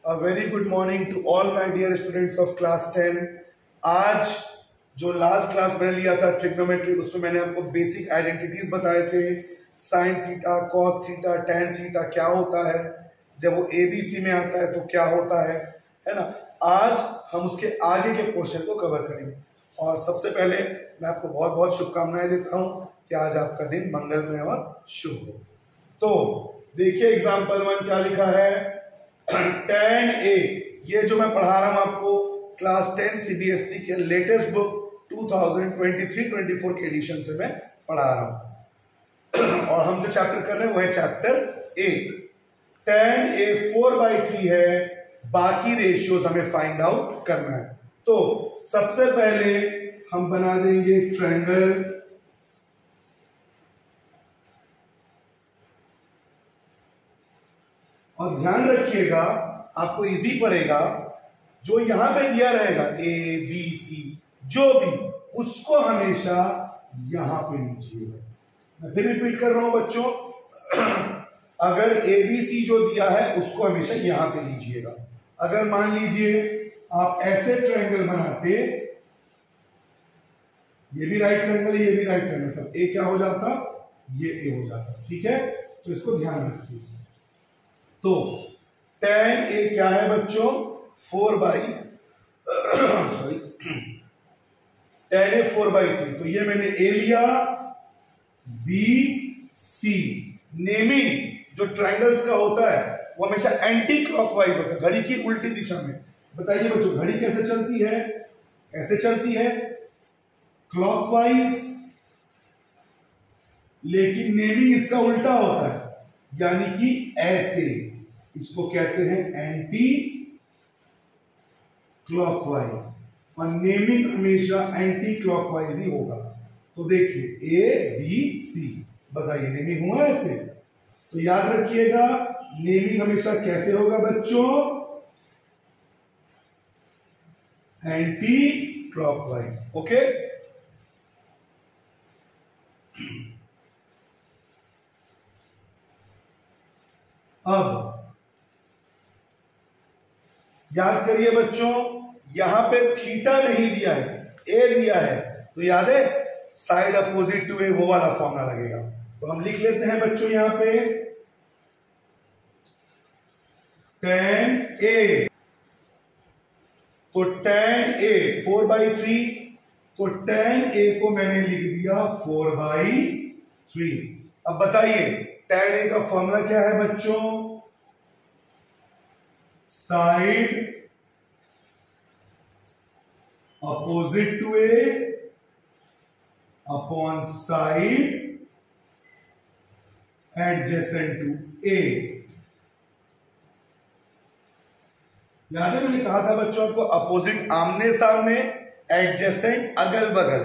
A very good morning to all my dear students of class 10. आज जो last class मैंने लिया था ट्रिग्नोमेट्री, उसमें मैंने आपको बेसिक आइडेंटिटीज बताए थे। Sine theta, cos theta, tan theta क्या होता है, जब वो ABC में आता है तो क्या होता है ना। आज हम उसके आगे के पोर्शन को कवर करेंगे। और सबसे पहले मैं आपको बहुत बहुत शुभकामनाएं देता हूं कि आज आपका दिन मंगलमय और शुभ हो। तो देखिए एग्जाम्पल 1 क्या लिखा है। tan A, ये जो मैं पढ़ा रहा हूं आपको क्लास 10 CBSE के लेटेस्ट बुक 2023-24 के एडिशन से मैं पढ़ा रहा हूं। और हम जो चैप्टर कर रहे हैं वो है चैप्टर 8। tan A 4/3 है, बाकी रेशियोज हमें फाइंड आउट करना है। तो सबसे पहले हम बना देंगे ट्रायंगल, और ध्यान रखिएगा आपको इजी पड़ेगा। जो यहां पे दिया रहेगा ABC, जो भी, उसको हमेशा यहां पे लीजिएगा। मैं फिर रिपीट कर रहा हूं बच्चों, अगर ABC जो दिया है उसको हमेशा यहां पे लीजिएगा। अगर मान लीजिए आप ऐसे ट्रायंगल बनाते, ये भी राइट ट्रायंगल है, ये भी राइट ट्रायंगल, तब A क्या हो जाता, ये A हो जाता। ठीक है, तो इसको ध्यान रखिए। तो tan A क्या है बच्चों, tan A 4/3। तो ये मैंने A लिया, B C। नेमिंग जो ट्रायंगल्स का होता है वो हमेशा एंटी क्लॉकवाइज होता है, घड़ी की उल्टी दिशा में। बताइए बच्चों, घड़ी कैसे चलती है, ऐसे चलती है क्लॉकवाइज, लेकिन नेमिंग इसका उल्टा होता है, यानी कि ऐसे। इसको कहते हैं एंटी क्लॉकवाइज, और नेमिंग हमेशा एंटी क्लॉकवाइज ही होगा। तो देखिए ABC, बताइए नेमिंग हुआ ऐसे। तो याद रखिएगा नेमिंग हमेशा कैसे होगा बच्चों, एंटी क्लॉकवाइज। ओके, अब याद करिए बच्चों, यहां पे थीटा नहीं दिया है, A दिया है। तो याद है साइड अपोजिट टू A, वो वाला फॉर्मूला लगेगा। तो हम लिख लेते हैं बच्चों यहां पे tan A। तो tan A 4/3, तो tan A को मैंने लिख दिया 4/3। अब बताइए tan A का फॉर्मूला क्या है बच्चों, side opposite to A upon side adjacent to A। याद है मैंने कहा था बच्चों आपको, अपोजिट आमने सामने, एडजेसेंट अगल बगल।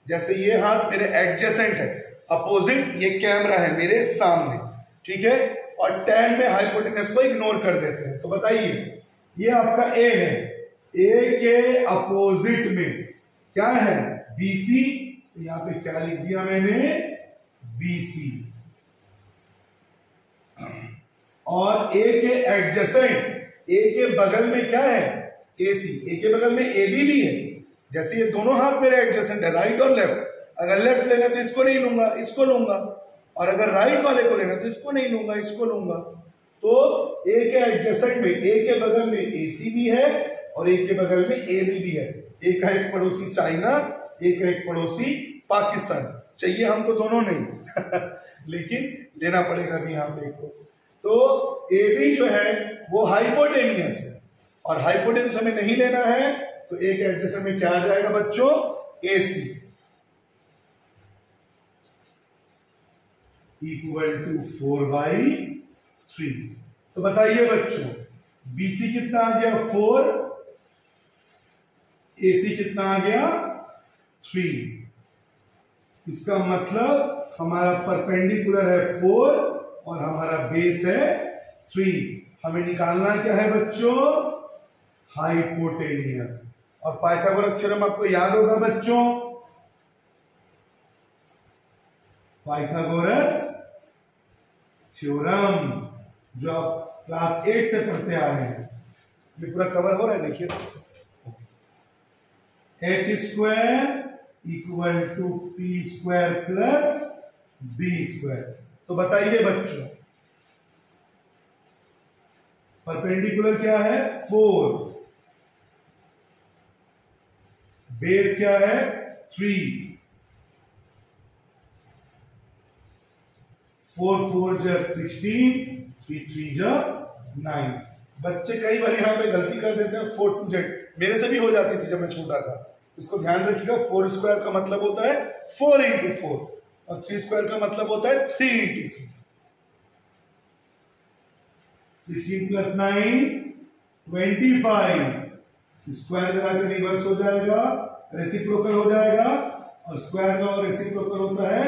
जैसे ये हाथ मेरे एडजेसेंट है, अपोजिट ये कैमरा है मेरे सामने। ठीक है, और tan में हाइपोटेनस को इग्नोर कर देते हैं। तो बताइए ये आपका A है, A के अपोजिट में क्या है, BC। तो यहां पे क्या लिख दिया मैंने, BC। और A के एडजेसेंट, A के बगल में क्या है, AC। A के बगल में AB भी है। जैसे ये दोनों हाथ मेरे एडजेसेंट है, राइट और लेफ्ट। अगर लेफ्ट लेना तो इसको नहीं लूंगा, इसको लूंगा, और अगर राइट वाले को लेना तो इसको नहीं लूंगा, इसको लूंगा। तो A के एडजेसेंट में, A के बगल में AC भी है और A के बगल में AB भी है। एक है एक पड़ोसी चाइना, एक है एक पड़ोसी पाकिस्तान। चाहिए हमको दोनों नहीं लेकिन लेना पड़ेगा भी यहाँ पे को। तो AB जो है वो हाइपोटेनियस है, और हाइपोटेनियस हमें नहीं लेना है, तो A के एडजेसेंट में क्या आ जाएगा बच्चों, AC इक्वल टू 4/3। तो बताइए बच्चों BC कितना आ गया, 4, AC कितना आ गया, 3। इसका मतलब हमारा परपेंडिकुलर है 4 और हमारा बेस है 3। हमें निकालना क्या है बच्चों, हाइपोटेनियस। और पाइथागोरस थ्योरम आपको याद होगा बच्चों, पाइथागोरस थ्योरम जो आप क्लास 8 से पढ़ते आ रहे हैं। ये पूरा कवर हो रहा है, देखिए H square equal to P square plus B square. तो बताइए बच्चों परपेंडिकुलर क्या है 4, बेस क्या है 3, 4 4 जा 16, 3 3 जा 9। बच्चे कई बार यहाँ पे गलती कर देते हैं 4 2 z, मेरे से भी हो जाती थी जब मैं छोटा था। इसको ध्यान रखिएगा 4 स्क्वायर का मतलब होता है 4 इंटू 4 और 3 स्क्वायर का मतलब होता है 3 इंटू 3। 16 प्लस 9 25, स्क्वायर करा के रिवर्स हो जाएगा, रेसिप्रोकल हो जाएगा, और स्क्वायर का और रेसिप्रोकल होता है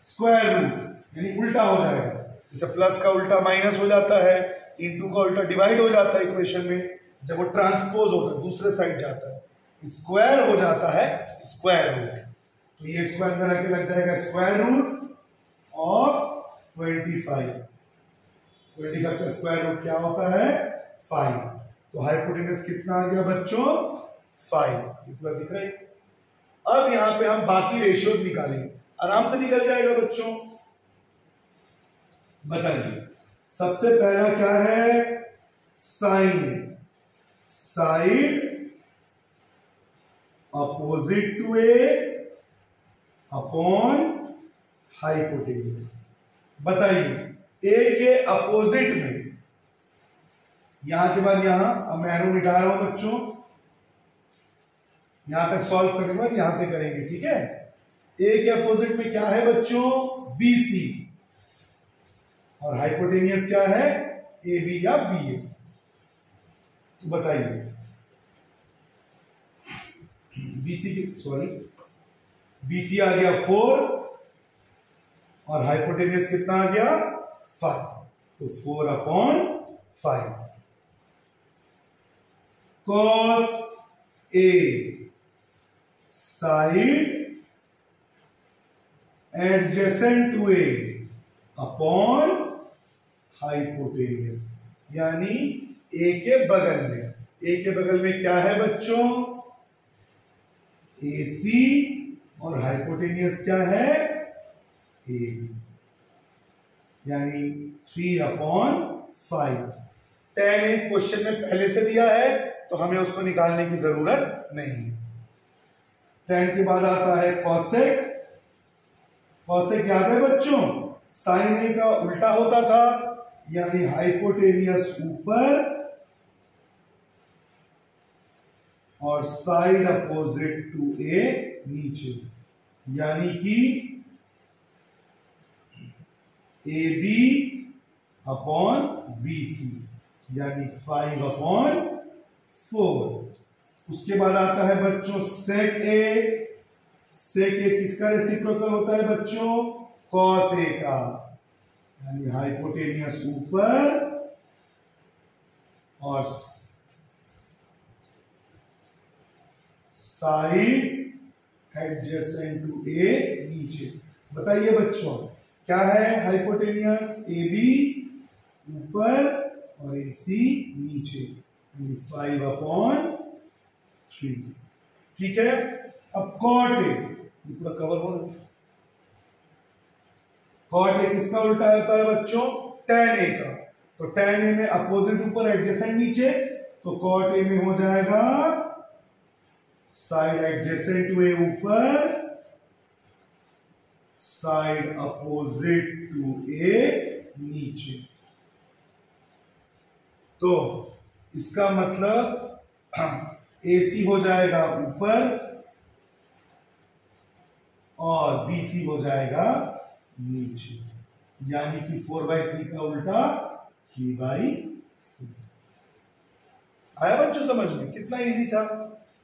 स्क्वायर रूट, यानी उल्टा हो जाएगा। जैसे प्लस का उल्टा माइनस हो जाता है, इनटू का उल्टा डिवाइड हो जाता है इक्वेशन में, जब वो ट्रांसपोज होता है दूसरे साइड जाता है, स्क्वायर हो जाता है स्क्वायर रूट। तो ये स्क्वायर करा के लग जाएगा स्क्वायर रूट ऑफ 25। 25 का स्क्वायर रूट क्या होता है 5। तो हाइपोटेनस कितना आ गया बच्चों 5। पूरा दिख रहा है। अब यहां पे हम बाकी रेशियोज निकालेंगे, आराम से निकल जाएगा बच्चों। बताइए सबसे पहला क्या है sine, side opposite to A upon hypotenuse. बताइए ए के अपोजिट में, यहां के बाद यहां, अब मैं एरो मिटा रहा हूं बच्चों, यहां तक सॉल्व करने के बाद यहां से करेंगे, ठीक है। ए के अपोजिट में क्या है बच्चों बीसी, और हाइपोटेनियस क्या है ए बी या बी ए। तो बताइए बीसी की, सॉरी बीसी आ गया 4 और हाइपोटेनियस कितना आ गया 5, तो 4 upon 5। Cos A side adjacent to A upon hypotenuse, यानी ए के बगल में। ए के बगल में क्या है बच्चों ए सी, और हाइपोटेनियस क्या है ए, यानी 3 अपॉन 5। tan एक क्वेश्चन में पहले से दिया है तो हमें उसको निकालने की जरूरत नहीं है। tan के बाद आता है cosec। cosec याद है बच्चों sin a का उल्टा होता था, यानी हाइपोटेनियस ऊपर और साइड अपोजिट टू ए नीचे, यानी कि A B upon B C, यानी 5 अपॉन 4। उसके बाद आता है बच्चों सेक ए। सेक ए किसका रेसिप्रोकल होता है बच्चों कॉस ए का, यानी हाइपोटेनियस ऊपर और साइड एडजेसेंट टू ए नीचे। बताइए बच्चों क्या है हाइपोटेनियस ए बी ऊपर और ए सी नीचे, 5 अपॉन 3। ठीक है। अब कॉट ए, पूरा कवर हो रहा है। कॉट ए किसका उल्टा होता है बच्चों tan ए का, तो tan ए में अपोजिट ऊपर एडजेसेंट नीचे, तो कॉट ए में हो जाएगा साइड एडजेसेंट टू ए ऊपर, साइड अपोजिट टू ए नीचे। तो इसका मतलब AC हो जाएगा ऊपर और BC हो जाएगा नीचे, यानी कि 4/3 का उल्टा 3/4। आया बच्चों समझ में? कितना इजी था।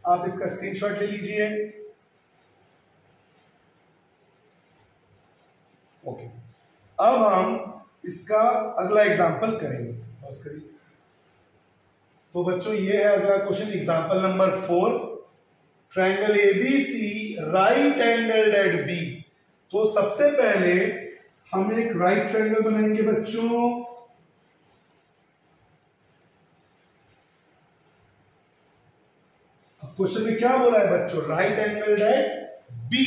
आप इसका स्क्रीनशॉट ले लीजिए। ओके, अब हम इसका अगला एग्जाम्पल करेंगे। बस करिए। तो बच्चों ये है अगला question, example number 4। Triangle ABC right angled at B. तो सबसे पहले हम एक राइट ट्रायंगल बनाएंगे बच्चों। क्वेश्चन में क्या बोला है बच्चों, राइट एंगल एट बी।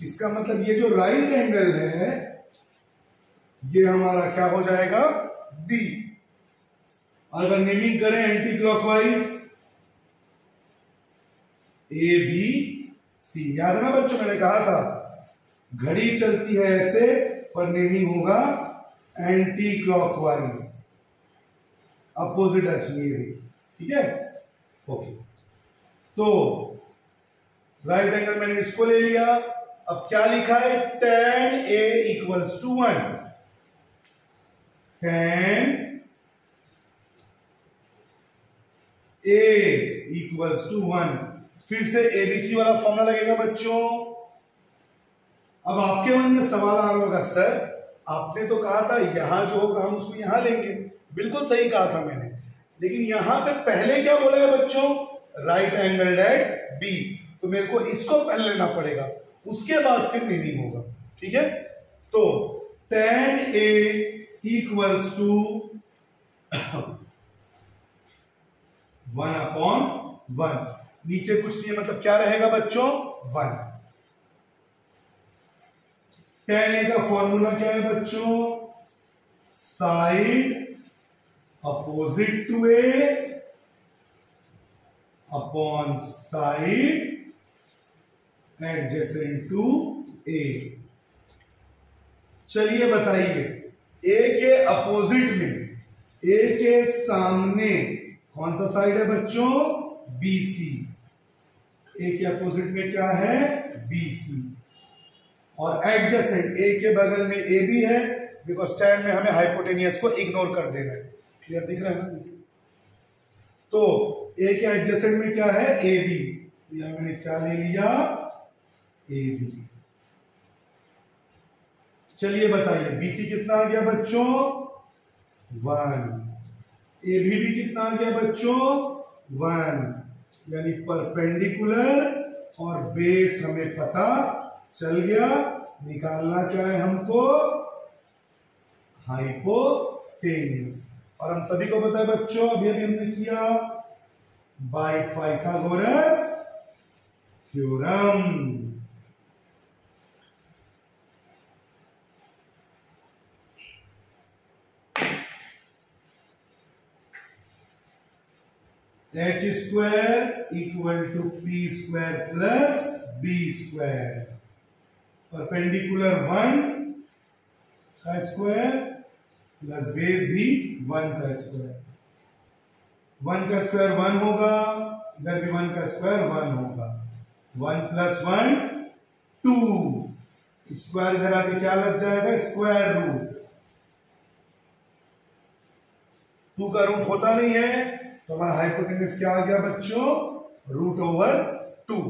इसका मतलब ये जो राइट एंगल है ये हमारा क्या हो जाएगा, बी। अगर नेमिंग करें anticlockwise, A B C. याद है ना बच्चों, मैंने कहा था घड़ी चलती है ऐसे पर नेमिंग होगा एंटी क्लॉकवाइज, अपोजिट डायरेक्शन। ये देखिए, ठीक है, ओके। तो राइट एंगल मैंने इसको ले लिया। अब क्या लिखा है, tan A equals to 1। tan A equals to 1। फिर से एबीसी वाला फॉर्मूला लगेगा बच्चों। अब आपके मन में सवाल आ रहा होगा, सर आपने तो कहा था यहां जो होगा हम उसको यहां लेंगे। बिल्कुल सही कहा था मैंने, लेकिन यहां पे पहले क्या बोला है बच्चों, राइट एंगल एट बी। तो मेरे को इसको पहले लेना पड़ेगा, उसके बाद फिर मीनिंग होगा, ठीक है। तो tan A इक्वल्स टू 1/1। नीचे कुछ नहीं है, मतलब क्या रहेगा बच्चों, 1। tan A का फॉर्मूला क्या है बच्चों, side opposite to A upon side adjacent to A। चलिए बताइए, A के अपोजिट में, A के सामने कौन सा साइड है बच्चों, BC। A के अपोजिट में क्या है, BC। और एडजेसेंट A के बगल में AB है, बिकॉज स्टैंड में हमें हाइपोटेनियस को इग्नोर कर देना है। क्लियर दिख रहा है ना। तो A के एडजेसेंट में क्या है, AB। यहां मैंने क्या ले लिया, AB। चलिए बताइए BC कितना आ गया बच्चों, 1। AB भी कितना आ गया बच्चों, 1। यानी परपेंडिकुलर और बेस हमें पता चल गया। निकालना क्या है हमको, हाइपोटेनियस। और हम सभी को पता है बच्चों, अभी अभी हमने किया by Pythagoras theorem. h square equal to p square plus b square. Perpendicular 1 का स्क्वायर प्लस बेस भी 1 का स्क्वायर। 1 का स्क्वायर 1 होगा, इधर भी 1 का स्क्वायर 1 होगा। 1 + 1 2। स्क्वायर इधर आके क्या लग जाएगा, स्क्वायर रूट। 2 का रूट होता नहीं है, तो हमारा हाइपोटेनस क्या आ गया बच्चों, √2।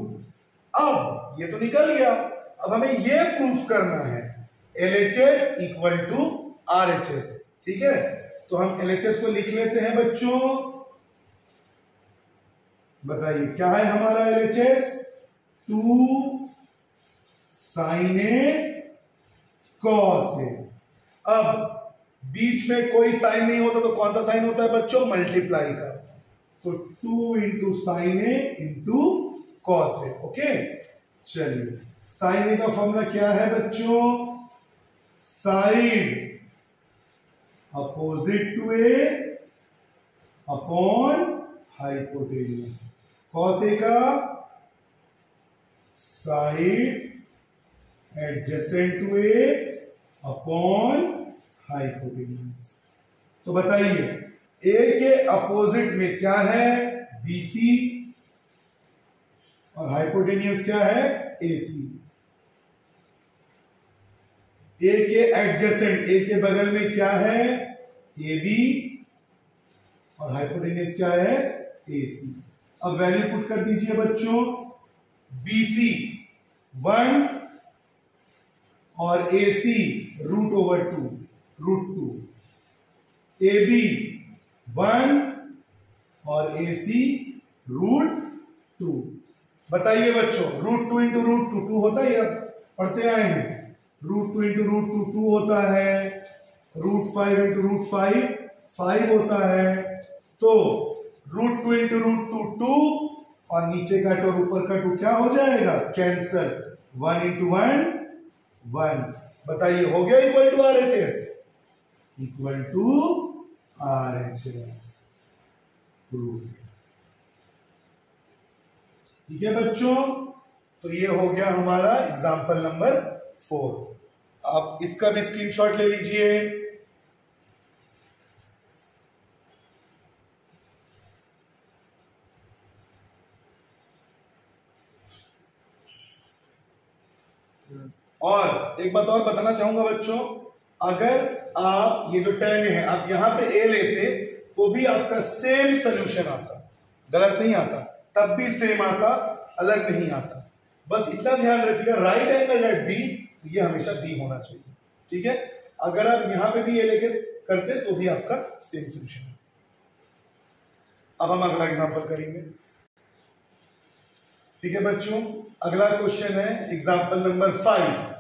अब ये तो निकल गया, अब हमें ये प्रूफ करना है LHS इक्वल टू RHS। ठीक है, तो हम LHS को लिख लेते हैं बच्चों। बताइए क्या है हमारा LHS, 2 sin A cos A। अब बीच में कोई साइन नहीं होता तो कौन सा साइन होता है बच्चों, मल्टीप्लाई का। तो 2 × sin A × cos A। Okay, चलिए sin A का फॉर्मूला क्या है बच्चों, side opposite to A upon hypotenuse. cos A का side adjacent to A upon hypotenuse. तो बताइए A के अपोजिट में क्या है, BC, और हाइपोटेन्यूज क्या है, AC। A के एडजेसेंट, A के बगल में क्या है, AB, और हाइपोटेन्यूज क्या है, AC। अब वैल्यू पुट कर दीजिए बच्चों। BC 1 और AC √2। AB 1 और AC √2। बताइए बच्चों, √2 × √2 2 होता है, अब पढ़ते आए हैं। √2 × √2 2 होता है, √5 × √5 5 होता है। तो √2 × √2 2 और नीचे का टू और ऊपर का टू क्या हो जाएगा, कैंसल। 1 into 1 1। बताइए हो गया equal to RHS, equal to RHS। ठीक है बच्चों, तो ये हो गया हमारा एग्जाम्पल नंबर 4। आप इसका भी स्क्रीनशॉट ले लीजिए। और एक बात और बताना चाहूंगा बच्चों, अगर आप ये जो 10 है आप यहां पे ए लेते तो भी आपका सेम सोल्यूशन आता, गलत नहीं आता, तब भी सेम आता, अलग नहीं आता। बस इतना ध्यान रखिएगा, राइट एंगल एट बी, ये हमेशा बी होना चाहिए। ठीक है, अगर आप यहां पे भी ए लेके करते तो भी आपका सेम सोल्यूशन है। अब हम अगला एग्जांपल करेंगे। ठीक है बच्चों, अगला क्वेश्चन है example number 5।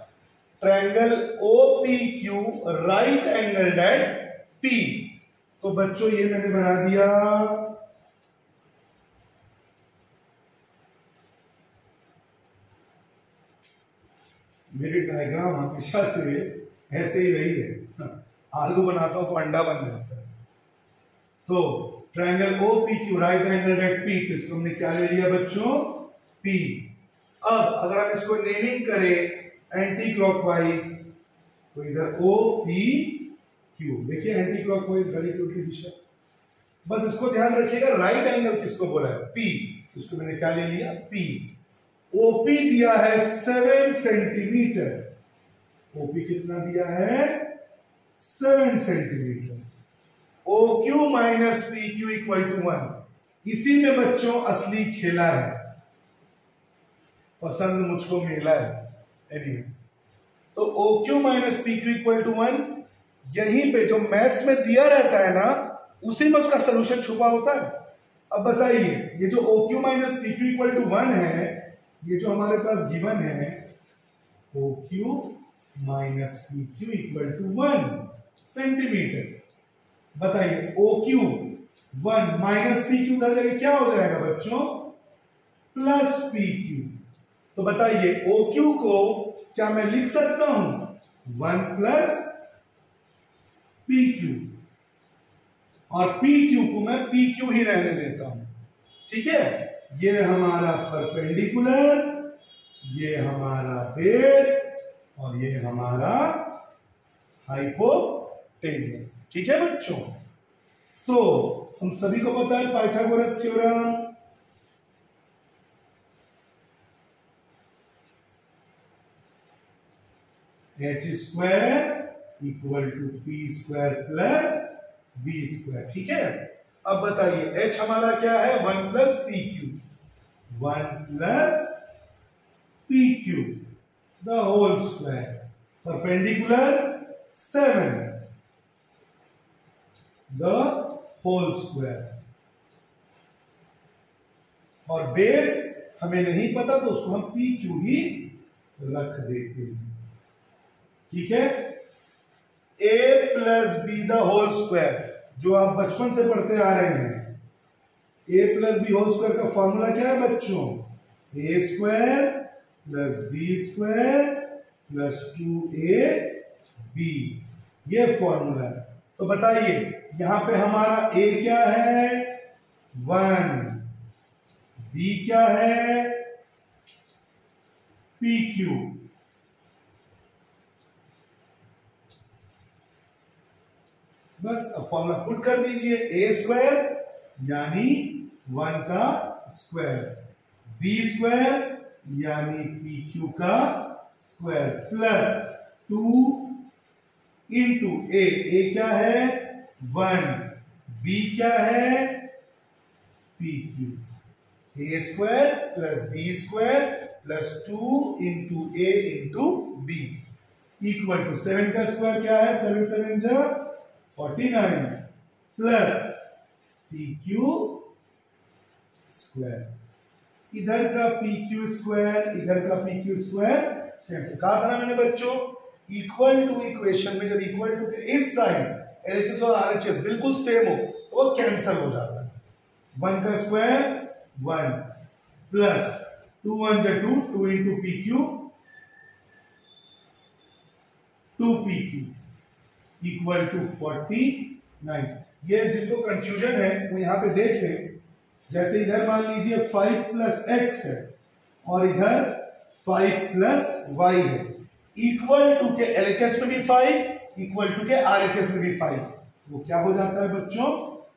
Triangle OPQ right angle at P। तो बच्चों ये मैंने बना दिया मेरी डायग्राम हमेशा से ऐसे ही रही है, आलू बनाता हूं तो अंडा बन जाता है। तो triangle OPQ right angle at P, तो इसको हमने क्या ले लिया बच्चों, P। अब अगर हम इसको नेमिंग करें एंटी क्लॉकवाइज, तो इधर OPQ, देखिए एंटी क्लॉकवाइज घड़ी की उल्टी दिशा। बस इसको ध्यान रखिएगा, राइट एंगल किसको बोला है, P, इसको मैंने क्या ले लिया, P। OP दिया है 7 सेंटीमीटर, OP कितना दिया है, 7 centimetre. OQ minus PQ equal to 1। इसी में बच्चों असली खेला है, पसंद मुझको मेला है। एनीवेज, तो OQ minus PQ equal to 1, यहीं पे जो मैथ्स में दिया रहता है ना, उसी में उसका सोल्यूशन छुपा होता है। अब बताइए, ये जो OQ minus PQ equal to 1 है, ये जो हमारे पास गिवन है, OQ minus PQ equal to 1 centimetre. बताइए OQ 1 माइनस PQ उधर जाके क्या हो जाएगा बच्चों, प्लस PQ। तो बताइए OQ को क्या मैं लिख सकता हूं, 1 प्लस PQ, और PQ को मैं PQ ही रहने देता हूं। ठीक है, ये हमारा परपेंडिकुलर, ये हमारा बेस, और ये हमारा हाइपोटेन्यूस। ठीक है बच्चों, तो हम सभी को पता है Pythagoras theorem, H square equal to P square plus B square. ठीक है, अब बताइए H हमारा क्या है, 1 plus PQ, 1 plus PQ the whole square, perpendicular 7 the whole square, और बेस हमें नहीं पता तो उसको हम PQ ही रख देते हैं। ठीक है, A plus B the whole square, जो आप बचपन से पढ़ते आ रहे हैं, A plus B whole square का फॉर्मूला क्या है बच्चों, A square plus B square plus 2AB, ये फॉर्मूला है। तो बताइए यहां पे हमारा A क्या है, 1, B क्या है, PQ। बस अब फॉर्मूला पुट कर दीजिए, A स्क्वायर यानी 1 का स्क्वायर, B स्क्वायर यानी PQ का स्क्वायर, प्लस 2 इंटू A क्या है 1, B क्या है PQ, A square plus B square plus 2 into A into B equal to 7 का स्क्वायर क्या है, 7 7 जा 49 प्लस PQ स्क्वायर, इधर का PQ स्क्वायर इधर का PQ स्क्वायर कैंसिल। कहा था ना मैंने बच्चों, इक्वल टू इक्वेशन में जब इक्वल टू के इस साइड LHS और RHS बिल्कुल सेम हो तो वो कैंसिल हो जाता है। 1 का स्क्वायर 1, प्लस 2 1 जा 2, 2 into P Q, 2pq equal to 49। ये जिनको कंफ्यूजन है वो यहां पे देख ले, जैसे इधर मान लीजिए 5 प्लस एक्स है और इधर 5 प्लस वाई है, इक्वल टू के एलएचएस में भी 5, इक्वल टू के आरएचएस में भी 5, वो क्या हो जाता है बच्चों,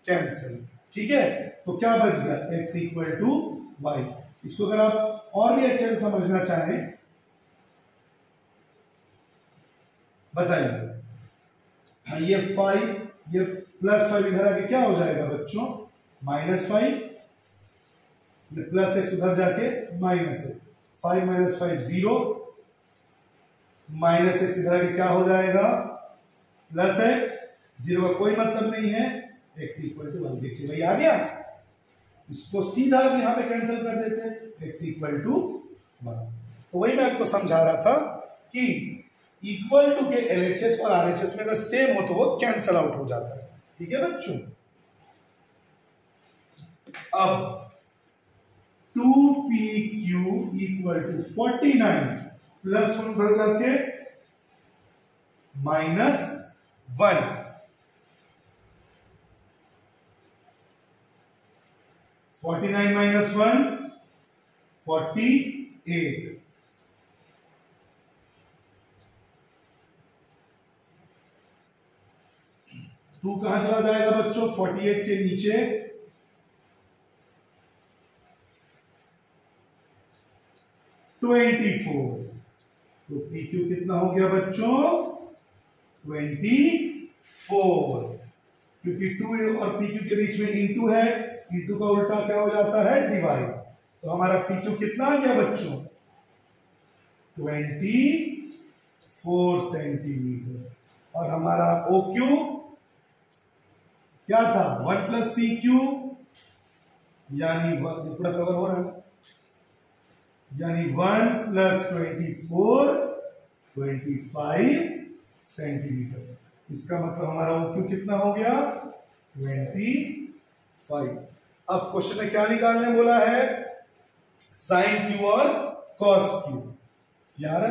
कैंसिल। ठीक है, तो क्या बच गया, x इक्वल टू वाई। इसको अगर आप और भी अच्छे से समझना चाहें बताइए, ये 5, ये प्लस 5 इधर आके क्या हो जाएगा बच्चों, -5, ये प्लस एक्स उधर जाके -x, 5 - 5 0, -x इधर आके क्या हो जाएगा, +x, 0 का कोई मतलब नहीं है, x इक्वल टू 1। देखिए भाई आ गया, इसको सीधा अब यहां पे कैंसिल कर देते हैं, x इक्वल टू 1। तो वही मैं आपको समझा रहा था कि इक्वल टू के एलएचएस और आरएचएस में अगर सेम हो तो वो कैंसल आउट हो जाता है। ठीक है बच्चों, अब 2pq इक्वल टू 49 प्लस 1 उधर जाके -1, 49 - 1 48, 2 कहां चला जाएगा बच्चों, 48 के नीचे 24, तो PQ कितना हो गया बच्चों, 24, क्योंकि 2 और PQ के बीच में इंटू है, इंटू का उल्टा क्या हो जाता है, डिवाइड। तो हमारा PQ कितना आ गया बच्चों, 24 सेंटीमीटर, और हमारा OQ क्या था, 1 प्लस PQ, यानी पूरा कवर हो रहा है, यानी 1 प्लस 24 25 सेंटीमीटर। इसका मतलब हमारा OQ कितना हो गया, 25। अब क्वेश्चन में क्या निकालने बोला है, साइन क्यू और कॉस क्यू। यार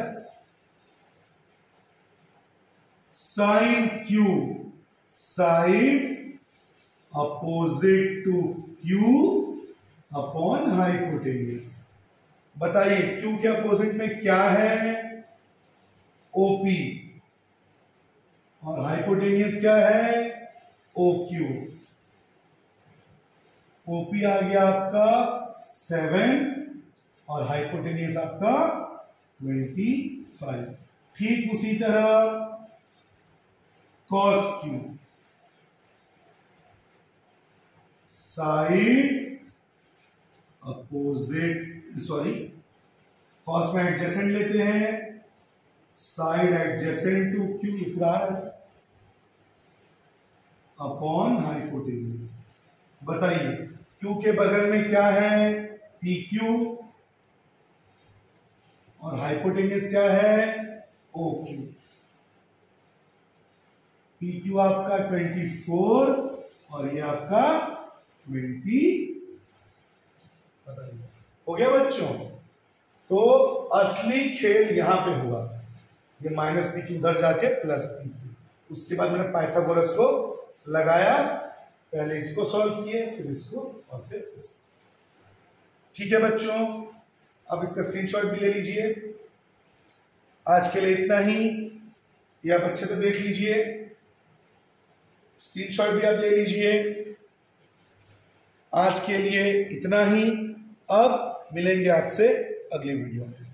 sine Q side opposite to Q upon hypotenuse. बताइए क्यू के अपोजिट में क्या है, ओपी, और हाइपोटेन्यूज क्या है, ओक्यू। ओपी आ गया आपका 7 और हाइपोटेन्यूज आपका 25। ठीक उसी तरह cos Q side opposite, sorry cos में एडजेसेंट लेते हैं, side adjacent to Q equal upon hypotenuse. बताइए क्यू के बगल में क्या है, पी क्यू, और हाइपोटेन्यूज क्या है, ओ क्यू। पी क्यू आपका 24 और ये आपका 20। बताइए हो गया बच्चों। तो असली खेल यहां पे हुआ, ये माइनस पी क्यू उधर जाके प्लस पी क्यू। उसके बाद मैंने पाइथागोरस को लगाया, पहले इसको सॉल्व किए फिर इसको और फिर इसको। ठीक है बच्चों, अब इसका स्क्रीनशॉट भी ले लीजिए। आज के लिए इतना ही, ये आप अच्छे से देख लीजिए, स्क्रीनशॉट भी आप ले लीजिए। आज के लिए इतना ही, अब मिलेंगे आपसे अगली वीडियो में।